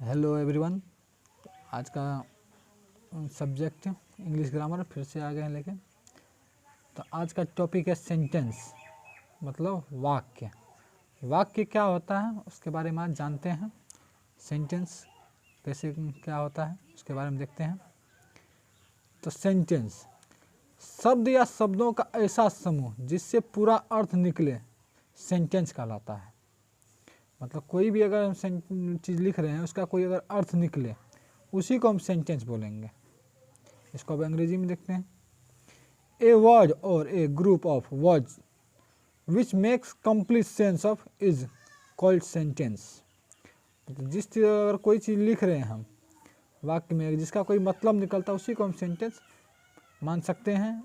Hello everyone. आज का subject English grammar फिर से आ गए हैं लेकिन। तो आज का टॉपिक है सेंटेंस, मतलब वाक्य। वाक्य क्या होता है उसके बारे में आज जानते हैं। सेंटेंस कैसे क्या होता है उसके बारे में देखते हैं। तो सेंटेंस शब्द या शब्दों का ऐसा समूह जिससे पूरा अर्थ निकले, सेंटेंस कहलाता है। मतलब कोई भी अगर हम चीज़ लिख रहे हैं उसका कोई अगर अर्थ निकले, उसी को हम सेंटेंस बोलेंगे। इसको अब अंग्रेजी में देखते हैं। ए वर्ड और a group of words which makes complete sense of is called sentence. मतलब जिस चीज़ अगर कोई चीज़ लिख रहे हैं हम वाक्य में, जिसका कोई मतलब निकलता है उसी को हम सेंटेंस मान सकते हैं।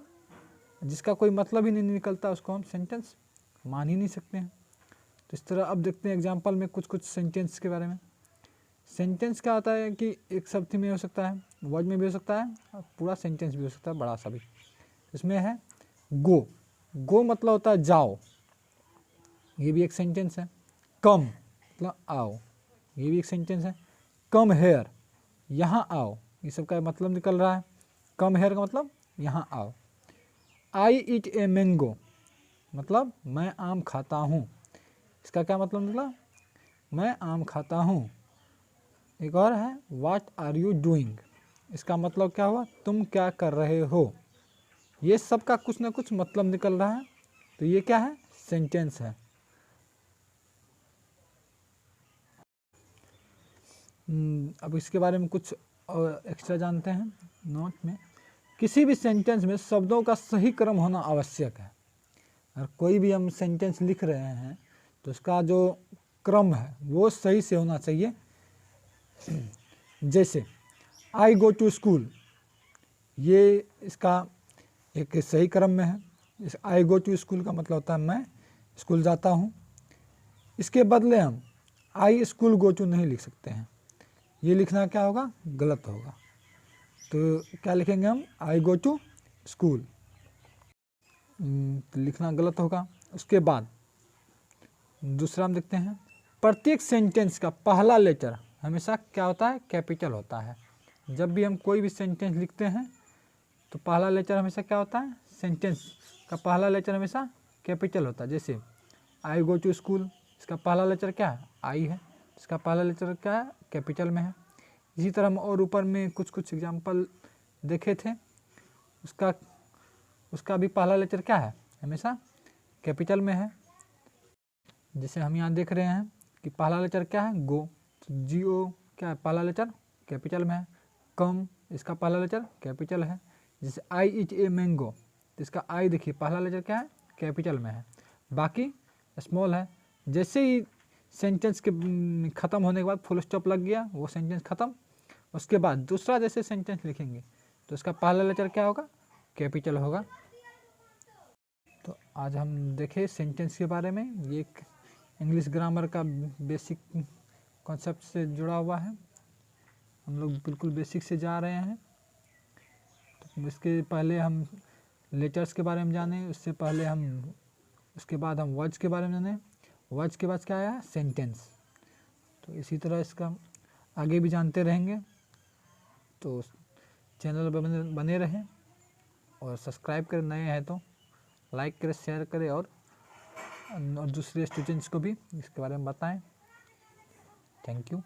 जिसका कोई मतलब ही नहीं निकलता उसको हम सेंटेंस मान ही नहीं सकते हैं। तो इस तरह अब देखते हैं एग्जाम्पल में कुछ सेंटेंस के बारे में। सेंटेंस क्या होता है कि एक शब्द में हो सकता है, वर्ड में भी हो सकता है, और पूरा सेंटेंस भी हो सकता है, बड़ा सा भी। इसमें है गो। गो मतलब होता है जाओ, ये भी एक सेंटेंस है। कम मतलब आओ, ये भी एक सेंटेंस है। कम हेयर, यहाँ आओ, ये सब का मतलब निकल रहा है। कम हेयर का मतलब यहाँ आओ। आई ईट ए मैंगो, मतलब मैं आम खाता हूँ। इसका क्या मतलब निकला? मैं आम खाता हूँ। एक और है व्हाट आर यू डूइंग, इसका मतलब क्या हुआ? तुम क्या कर रहे हो। ये सब का कुछ ना कुछ मतलब निकल रहा है, तो ये क्या है? सेंटेंस है। अब इसके बारे में कुछ और एक्स्ट्रा जानते हैं नोट में। किसी भी सेंटेंस में शब्दों का सही क्रम होना आवश्यक है। अगर कोई भी हम सेंटेंस लिख रहे हैं तो उसका जो क्रम है वो सही से होना चाहिए। जैसे आई गो टू स्कूल, ये इसका एक सही क्रम में है। इस आई गो टू स्कूल का मतलब होता है मैं स्कूल जाता हूँ। इसके बदले हम आई स्कूल गो टू नहीं लिख सकते हैं, ये लिखना क्या होगा? गलत होगा। तो क्या लिखेंगे हम? आई गो टू स्कूल, लिखना गलत होगा। उसके बाद दूसरा हम देखते हैं, प्रत्येक सेंटेंस का पहला लेटर हमेशा क्या होता है? कैपिटल होता है। जब भी हम कोई भी सेंटेंस लिखते हैं तो पहला लेटर हमेशा क्या होता है? सेंटेंस का पहला लेटर हमेशा कैपिटल होता है। जैसे आई गो टू स्कूल, इसका पहला लेटर क्या है? आई है, इसका पहला लेटर क्या है? कैपिटल में है। इसी तरह हम और ऊपर में कुछ एग्जाम्पल देखे थे, उसका भी पहला लेटर क्या है? हमेशा कैपिटल में है। जैसे हम यहाँ देख रहे हैं कि पहला लेटर क्या है? गो, तो जी ओ क्या है? पहला लेटर कैपिटल में है। कम, इसका पहला लेटर कैपिटल है। जैसे आई ईट ए मैंगो, तो इसका आई देखिए पहला लेटर क्या है? कैपिटल में है, बाकी स्मॉल है। जैसे ही सेंटेंस के ख़त्म होने के बाद फुल स्टॉप लग गया, वो सेंटेंस ख़त्म। उसके बाद दूसरा जैसे सेंटेंस लिखेंगे तो उसका पहला लेटर क्या होगा? कैपिटल होगा। तो आज हम देखें सेंटेंस के बारे में। ये एक इंग्लिश ग्रामर का बेसिक कॉन्सेप्ट से जुड़ा हुआ है। हम लोग बिल्कुल बेसिक से जा रहे हैं। तो इसके पहले हम लेटर्स के बारे में जाने, उससे पहले हम उसके बाद हम वर्ड्स के बारे में जाने। वर्ड्स के बाद क्या आया? सेंटेंस। तो इसी तरह इसका आगे भी जानते रहेंगे। तो चैनल पर बने रहें और सब्सक्राइब करें, नए हैं तो लाइक करें, शेयर करें और दूसरे स्टूडेंट्स को भी इसके बारे में बताएं। Thank you.